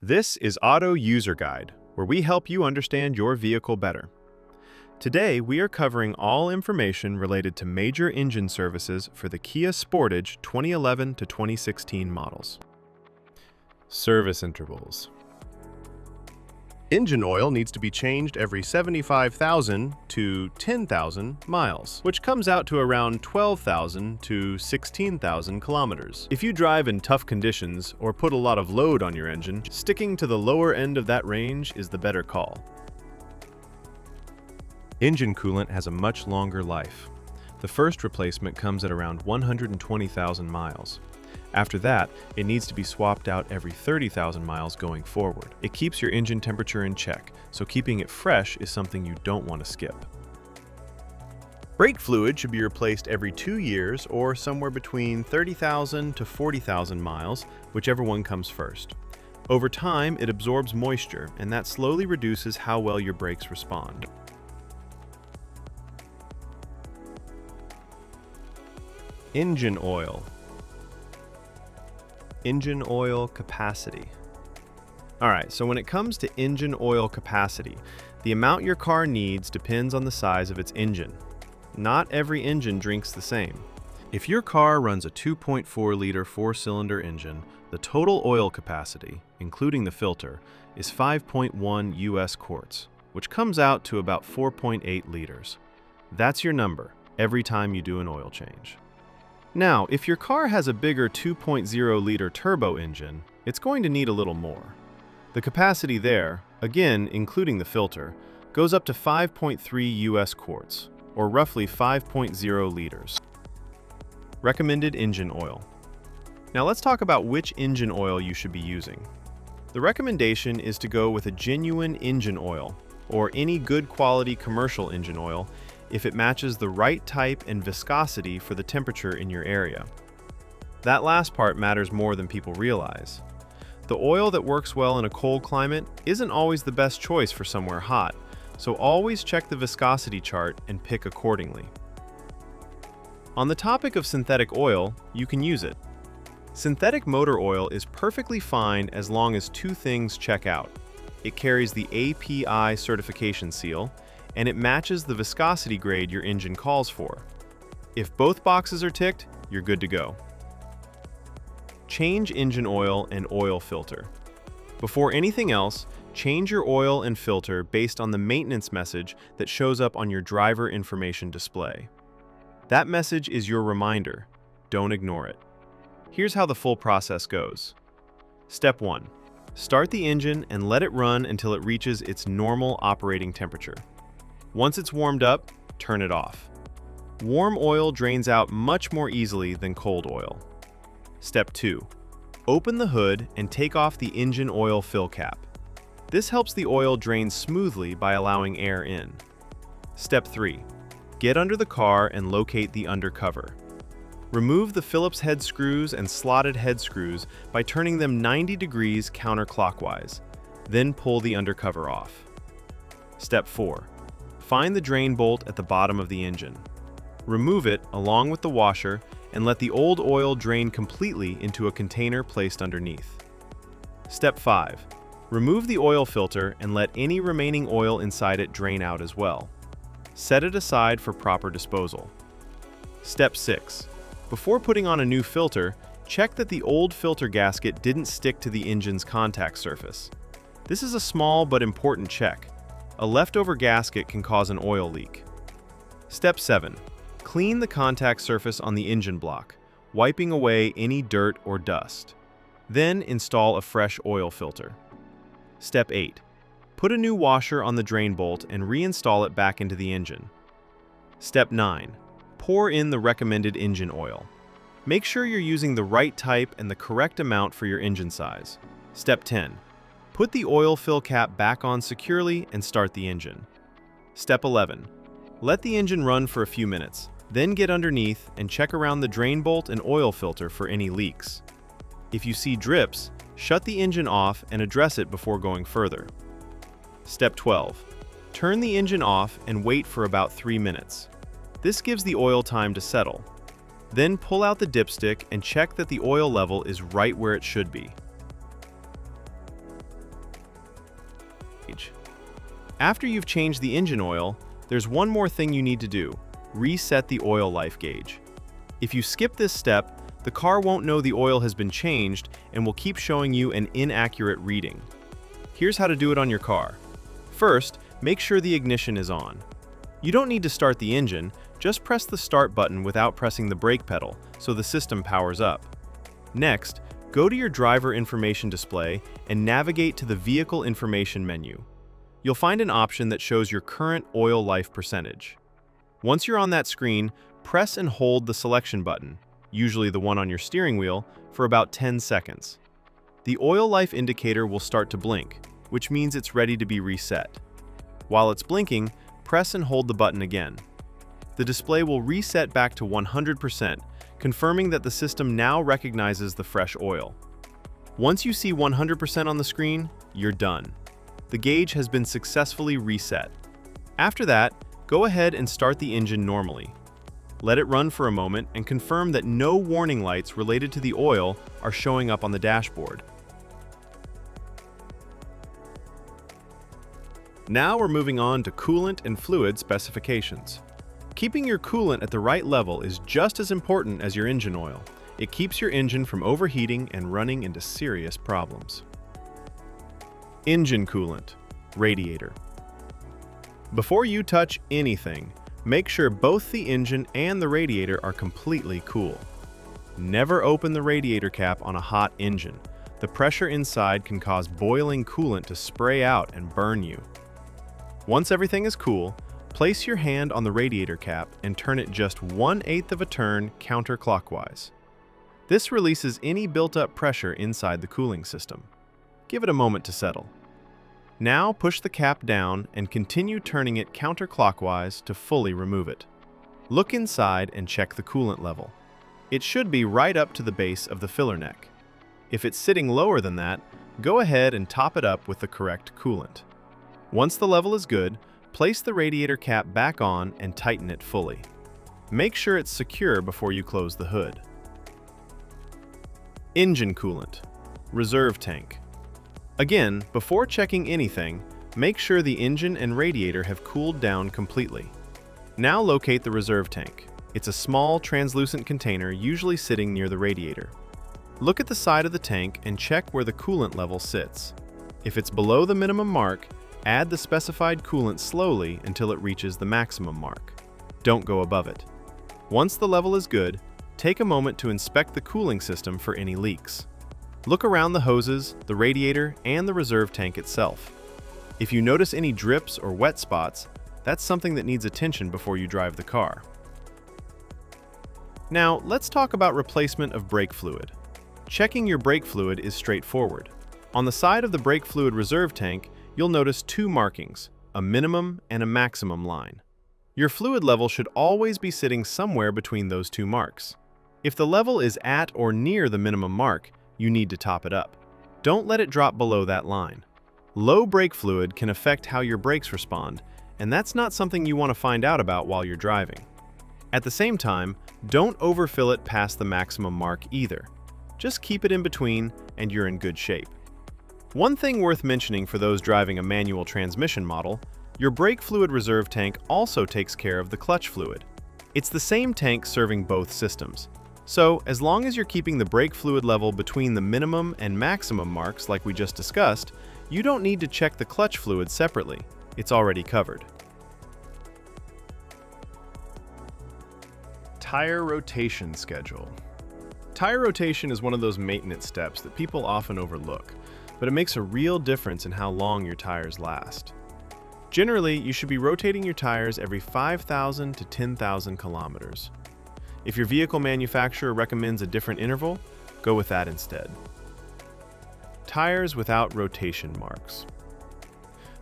This is Auto User Guide, where we help you understand your vehicle better. Today, we are covering all information related to major engine services for the Kia Sportage 2011 to 2016 models. Service intervals. Engine oil needs to be changed every 75,000 to 10,000 miles, which comes out to around 12,000 to 16,000 kilometers. If you drive in tough conditions or put a lot of load on your engine, sticking to the lower end of that range is the better call. Engine coolant has a much longer life. The first replacement comes at around 120,000 miles. After that, it needs to be swapped out every 30,000 miles going forward. It keeps your engine temperature in check, so keeping it fresh is something you don't want to skip. Brake fluid should be replaced every 2 years or somewhere between 30,000 to 40,000 miles, whichever one comes first. Over time, it absorbs moisture, and that slowly reduces how well your brakes respond. Engine oil. Engine oil capacity. Alright, so when it comes to engine oil capacity, the amount your car needs depends on the size of its engine. Not every engine drinks the same. If your car runs a 2.4-liter four-cylinder engine, the total oil capacity, including the filter, is 5.1 US quarts, which comes out to about 4.8 liters. That's your number every time you do an oil change. Now, if your car has a bigger 2.0-liter turbo engine, it's going to need a little more. The capacity there, again including the filter, goes up to 5.3 US quarts, or roughly 5.0 liters. Recommended engine oil. Now let's talk about which engine oil you should be using. The recommendation is to go with a genuine engine oil, or any good quality commercial engine oil, if it matches the right type and viscosity for the temperature in your area. That last part matters more than people realize. The oil that works well in a cold climate isn't always the best choice for somewhere hot, so always check the viscosity chart and pick accordingly. On the topic of synthetic oil, you can use it. Synthetic motor oil is perfectly fine as long as two things check out. It carries the API certification seal, and it matches the viscosity grade your engine calls for. If both boxes are ticked, you're good to go. Change engine oil and oil filter. Before anything else, change your oil and filter based on the maintenance message that shows up on your driver information display. That message is your reminder. Don't ignore it. Here's how the full process goes. Step 1. Start the engine and let it run until it reaches its normal operating temperature. Once it's warmed up, turn it off. Warm oil drains out much more easily than cold oil. Step 2. Open the hood and take off the engine oil fill cap. This helps the oil drain smoothly by allowing air in. Step 3. Get under the car and locate the undercover. Remove the Phillips head screws and slotted head screws by turning them 90 degrees counterclockwise. Then pull the undercover off. Step 4. Find the drain bolt at the bottom of the engine. Remove it along with the washer and let the old oil drain completely into a container placed underneath. Step 5. Remove the oil filter and let any remaining oil inside it drain out as well. Set it aside for proper disposal. Step 6. Before putting on a new filter, check that the old filter gasket didn't stick to the engine's contact surface. This is a small but important check. A leftover gasket can cause an oil leak. Step 7. Clean the contact surface on the engine block, wiping away any dirt or dust. Then install a fresh oil filter. Step 8. Put a new washer on the drain bolt and reinstall it back into the engine. Step 9. Pour in the recommended engine oil. Make sure you're using the right type and the correct amount for your engine size. Step 10. Put the oil fill cap back on securely and start the engine. Step 11. Let the engine run for a few minutes, then get underneath and check around the drain bolt and oil filter for any leaks. If you see drips, shut the engine off and address it before going further. Step 12. Turn the engine off and wait for about 3 minutes. This gives the oil time to settle. Then pull out the dipstick and check that the oil level is right where it should be. After you've changed the engine oil, there's one more thing you need to do: reset the oil life gauge. If you skip this step, the car won't know the oil has been changed and will keep showing you an inaccurate reading. Here's how to do it on your car. First, make sure the ignition is on. You don't need to start the engine, just press the start button without pressing the brake pedal so the system powers up. Next, go to your driver information display and navigate to the vehicle information menu. You'll find an option that shows your current oil life percentage. Once you're on that screen, press and hold the selection button, usually the one on your steering wheel, for about 10 seconds. The oil life indicator will start to blink, which means it's ready to be reset. While it's blinking, press and hold the button again. The display will reset back to 100%, confirming that the system now recognizes the fresh oil. Once you see 100% on the screen, you're done. The gauge has been successfully reset. After that, go ahead and start the engine normally. Let it run for a moment and confirm that no warning lights related to the oil are showing up on the dashboard. Now we're moving on to coolant and fluid specifications. Keeping your coolant at the right level is just as important as your engine oil. It keeps your engine from overheating and running into serious problems. Engine coolant, radiator. Before you touch anything, make sure both the engine and the radiator are completely cool. Never open the radiator cap on a hot engine. The pressure inside can cause boiling coolant to spray out and burn you. Once everything is cool, place your hand on the radiator cap and turn it just 1/8 of a turn counterclockwise. This releases any built-up pressure inside the cooling system. Give it a moment to settle. Now push the cap down and continue turning it counterclockwise to fully remove it. Look inside and check the coolant level. It should be right up to the base of the filler neck. If it's sitting lower than that, go ahead and top it up with the correct coolant. Once the level is good, place the radiator cap back on and tighten it fully. Make sure it's secure before you close the hood. Engine coolant, reserve tank. Again, before checking anything, make sure the engine and radiator have cooled down completely. Now locate the reserve tank. It's a small, translucent container usually sitting near the radiator. Look at the side of the tank and check where the coolant level sits. If it's below the minimum mark, add the specified coolant slowly until it reaches the maximum mark. Don't go above it. Once the level is good, take a moment to inspect the cooling system for any leaks. Look around the hoses, the radiator, and the reserve tank itself. If you notice any drips or wet spots, that's something that needs attention before you drive the car. Now, let's talk about replacement of brake fluid. Checking your brake fluid is straightforward. On the side of the brake fluid reserve tank, you'll notice two markings, a minimum and a maximum line. Your fluid level should always be sitting somewhere between those two marks. If the level is at or near the minimum mark, you need to top it up. Don't let it drop below that line. Low brake fluid can affect how your brakes respond, and that's not something you want to find out about while you're driving. At the same time, don't overfill it past the maximum mark either. Just keep it in between and you're in good shape. One thing worth mentioning for those driving a manual transmission model, your brake fluid reserve tank also takes care of the clutch fluid. It's the same tank serving both systems. So, as long as you're keeping the brake fluid level between the minimum and maximum marks like we just discussed, you don't need to check the clutch fluid separately. It's already covered. Tire rotation schedule. Tire rotation is one of those maintenance steps that people often overlook, but it makes a real difference in how long your tires last. Generally, you should be rotating your tires every 5,000 to 10,000 kilometers. If your vehicle manufacturer recommends a different interval, go with that instead. Tires without rotation marks.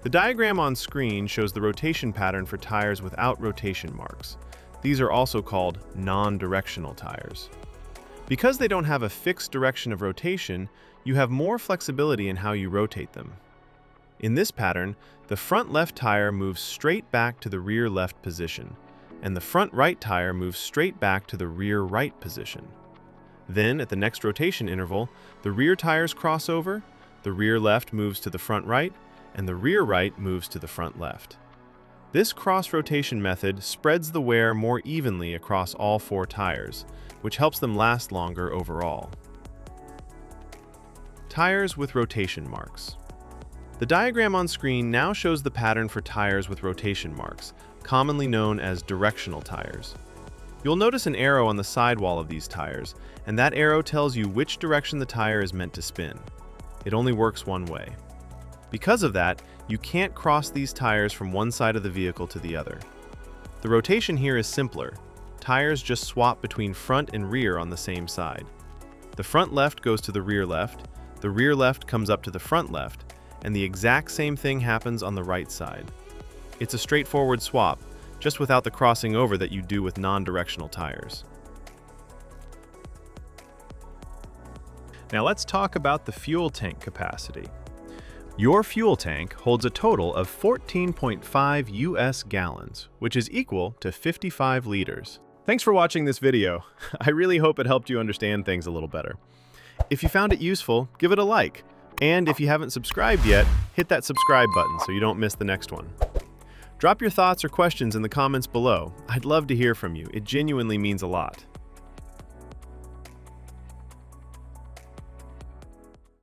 The diagram on screen shows the rotation pattern for tires without rotation marks. These are also called non-directional tires. Because they don't have a fixed direction of rotation, you have more flexibility in how you rotate them. In this pattern, the front left tire moves straight back to the rear left position, and the front right tire moves straight back to the rear right position. Then, at the next rotation interval, the rear tires cross over, the rear left moves to the front right, and the rear right moves to the front left. This cross-rotation method spreads the wear more evenly across all 4 tires, which helps them last longer overall. Tires with rotation marks. The diagram on screen now shows the pattern for tires with rotation marks, commonly known as directional tires. You'll notice an arrow on the sidewall of these tires, and that arrow tells you which direction the tire is meant to spin. It only works one way. Because of that, you can't cross these tires from one side of the vehicle to the other. The rotation here is simpler. Tires just swap between front and rear on the same side. The front left goes to the rear left comes up to the front left, and the exact same thing happens on the right side. It's a straightforward swap, just without the crossing over that you do with non-directional tires. Now let's talk about the fuel tank capacity. Your fuel tank holds a total of 14.5 US gallons, which is equal to 55 liters. Thanks for watching this video. I really hope it helped you understand things a little better. If you found it useful, give it a like. And if you haven't subscribed yet, hit that subscribe button so you don't miss the next one. Drop your thoughts or questions in the comments below. I'd love to hear from you. It genuinely means a lot.